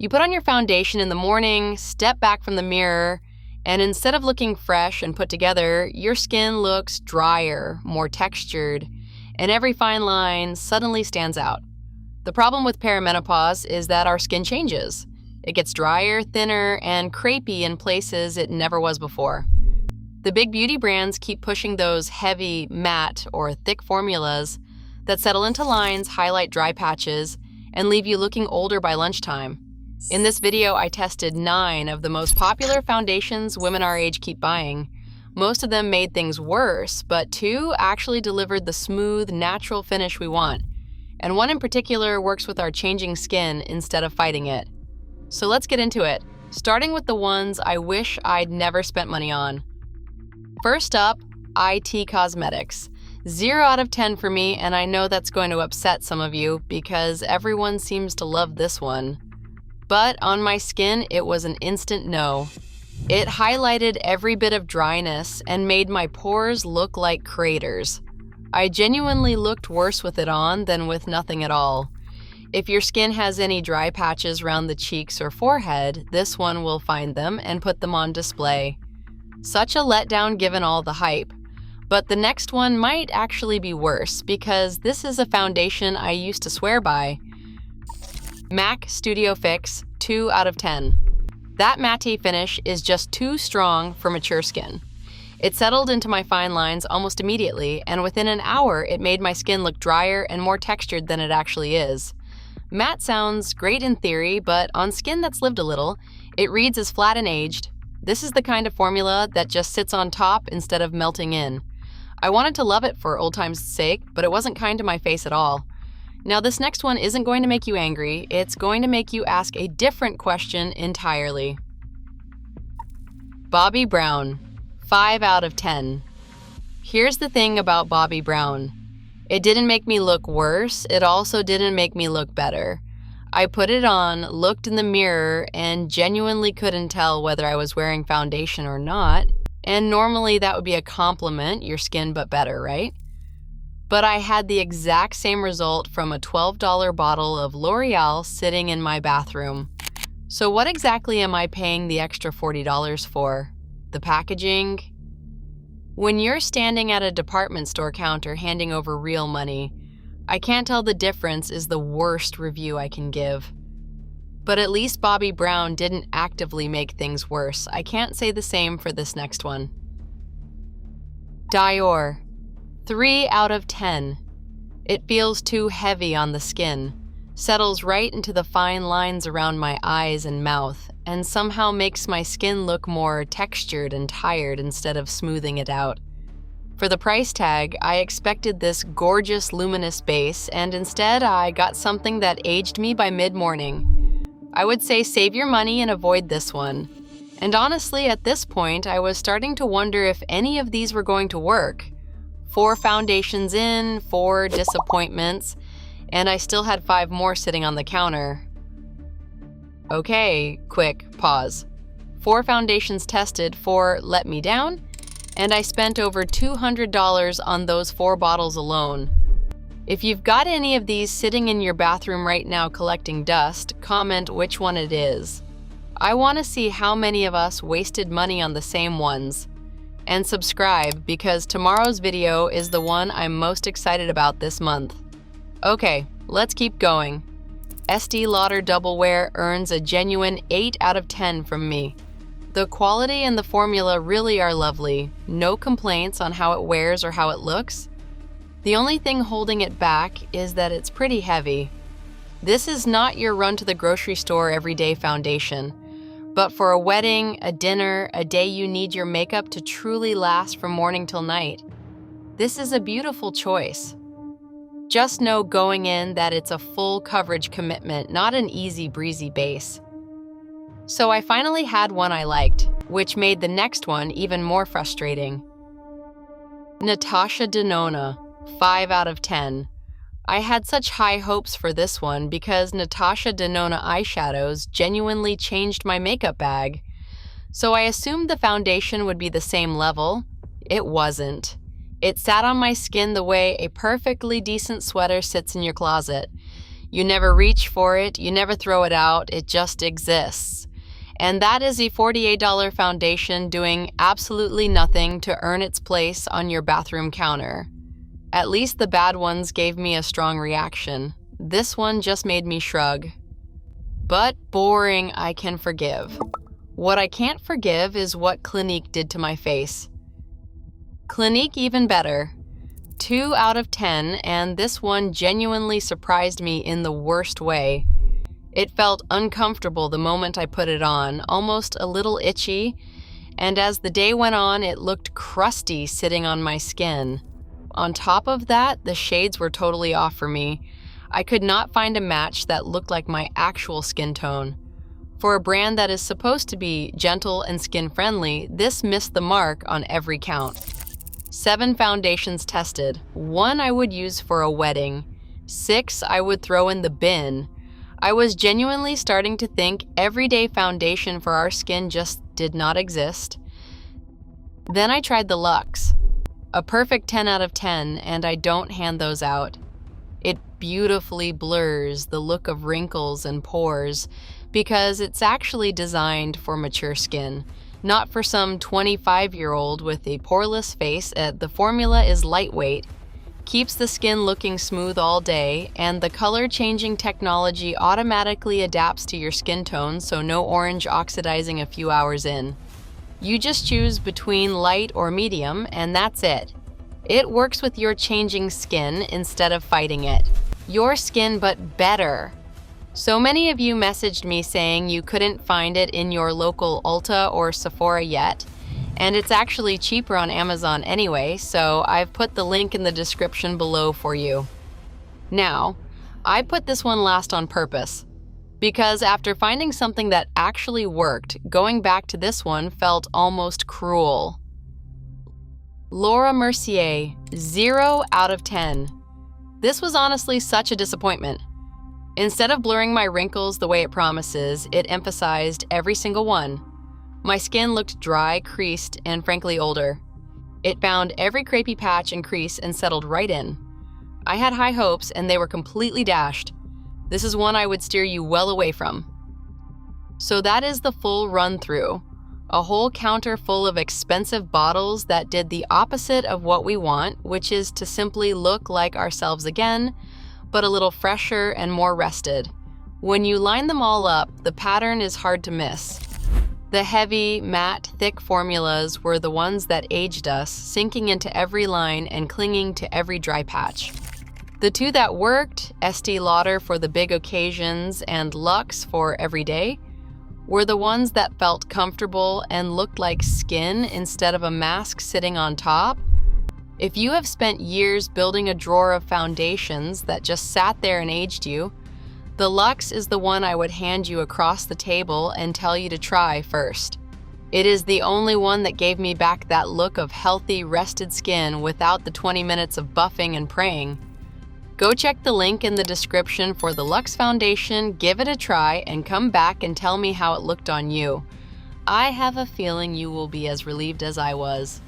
You put on your foundation in the morning, step back from the mirror, and instead of looking fresh and put together, your skin looks drier, more textured, and every fine line suddenly stands out. The problem with perimenopause is that our skin changes. It gets drier, thinner, and crepey in places it never was before. The big beauty brands keep pushing those heavy, matte, or thick formulas that settle into lines, highlight dry patches, and leave you looking older by lunchtime. In this video, I tested 9 of the most popular foundations women our age keep buying. Most of them made things worse, but 2 actually delivered the smooth, natural finish we want. And one in particular works with our changing skin instead of fighting it. So let's get into it, starting with the ones I wish I'd never spent money on. First up, IT Cosmetics. 0 out of 10 for me, and I know that's going to upset some of you because everyone seems to love this one. But on my skin, it was an instant no. It highlighted every bit of dryness and made my pores look like craters. I genuinely looked worse with it on than with nothing at all. If your skin has any dry patches around the cheeks or forehead, this one will find them and put them on display. Such a letdown given all the hype. But the next one might actually be worse because this is a foundation I used to swear by. MAC Studio Fix, 2 out of 10. That matte finish is just too strong for mature skin. It settled into my fine lines almost immediately, and within an hour it made my skin look drier and more textured than it actually is. Matte sounds great in theory, but on skin that's lived a little, it reads as flat and aged. This is the kind of formula that just sits on top instead of melting in. I wanted to love it for old time's sake, but it wasn't kind to my face at all. Now this next one isn't going to make you angry, it's going to make you ask a different question entirely. Bobbi Brown, 5 out of 10. Here's the thing about Bobbi Brown. It didn't make me look worse, it also didn't make me look better. I put it on, looked in the mirror, and genuinely couldn't tell whether I was wearing foundation or not. And normally that would be a compliment, your skin but better, right? But I had the exact same result from a $12 bottle of L'Oreal sitting in my bathroom. So what exactly am I paying the extra $40 for? The packaging? When you're standing at a department store counter handing over real money, I can't tell the difference is the worst review I can give. But at least Bobbi Brown didn't actively make things worse. I can't say the same for this next one. Dior, 3 out of 10. It feels too heavy on the skin, settles right into the fine lines around my eyes and mouth, and somehow makes my skin look more textured and tired instead of smoothing it out. For the price tag, I expected this gorgeous luminous base, and instead I got something that aged me by mid-morning. I would say save your money and avoid this one. And honestly, at this point, I was starting to wonder if any of these were going to work. 4 foundations in, 4 disappointments, and I still had 5 more sitting on the counter. Okay, quick pause. 4 foundations tested, 4 let me down, and I spent over $200 on those 4 bottles alone. If you've got any of these sitting in your bathroom right now collecting dust, comment which one it is. I want to see how many of us wasted money on the same ones. And subscribe because tomorrow's video is the one I'm most excited about this month. Okay, let's keep going. Estée Lauder Double Wear earns a genuine 8 out of 10 from me. The quality and the formula really are lovely. No complaints on how it wears or how it looks. The only thing holding it back is that it's pretty heavy. This is not your run to the grocery store everyday foundation, but for a wedding, a dinner, a day you need your makeup to truly last from morning till night. This is a beautiful choice. Just know going in that it's a full coverage commitment, not an easy breezy base. So I finally had one I liked, which made the next one even more frustrating. Natasha Denona, 5 out of 10. I had such high hopes for this one because Natasha Denona eyeshadows genuinely changed my makeup bag. So I assumed the foundation would be the same level. It wasn't. It sat on my skin the way a perfectly decent sweater sits in your closet. You never reach for it, you never throw it out, it just exists. And that is a $48 foundation doing absolutely nothing to earn its place on your bathroom counter. At least the bad ones gave me a strong reaction. This one just made me shrug. But boring I can forgive. What I can't forgive is what Clinique did to my face. Clinique even better. 2 out of 10, and this one genuinely surprised me in the worst way. It felt uncomfortable the moment I put it on, almost a little itchy, and as the day went on, it looked crusty sitting on my skin. On top of that, the shades were totally off for me. I could not find a match that looked like my actual skin tone. For a brand that is supposed to be gentle and skin-friendly, this missed the mark on every count. 7 foundations tested. 1 I would use for a wedding. 6 I would throw in the bin. I was genuinely starting to think everyday foundation for our skin just did not exist. Then I tried the Luxe. A perfect 10 out of 10, and I don't hand those out. It beautifully blurs the look of wrinkles and pores because it's actually designed for mature skin, not for some 25-year-old with a poreless face. The formula is lightweight, keeps the skin looking smooth all day, and the color-changing technology automatically adapts to your skin tone, so no orange oxidizing a few hours in. You just choose between light or medium, and that's it. It works with your changing skin instead of fighting it. Your skin, but better. So many of you messaged me saying you couldn't find it in your local Ulta or Sephora yet, and it's actually cheaper on Amazon anyway, so I've put the link in the description below for you. Now, I put this one last on purpose, because after finding something that actually worked, going back to this one felt almost cruel. Laura Mercier, 0 out of 10. This was honestly such a disappointment. Instead of blurring my wrinkles the way it promises, it emphasized every single one. My skin looked dry, creased, and frankly older. It found every crepey patch and crease and settled right in. I had high hopes and they were completely dashed. This is one I would steer you well away from. So that is the full run-through. A whole counter full of expensive bottles that did the opposite of what we want, which is to simply look like ourselves again, but a little fresher and more rested. When you line them all up, the pattern is hard to miss. The heavy, matte, thick formulas were the ones that aged us, sinking into every line and clinging to every dry patch. The 2 that worked, Estée Lauder for the big occasions and Luxe for every day, were the ones that felt comfortable and looked like skin instead of a mask sitting on top. If you have spent years building a drawer of foundations that just sat there and aged you, the Luxe is the one I would hand you across the table and tell you to try first. It is the only one that gave me back that look of healthy, rested skin without the 20 minutes of buffing and praying. Go check the link in the description for the Luxe foundation, give it a try, and come back and tell me how it looked on you. I have a feeling you will be as relieved as I was.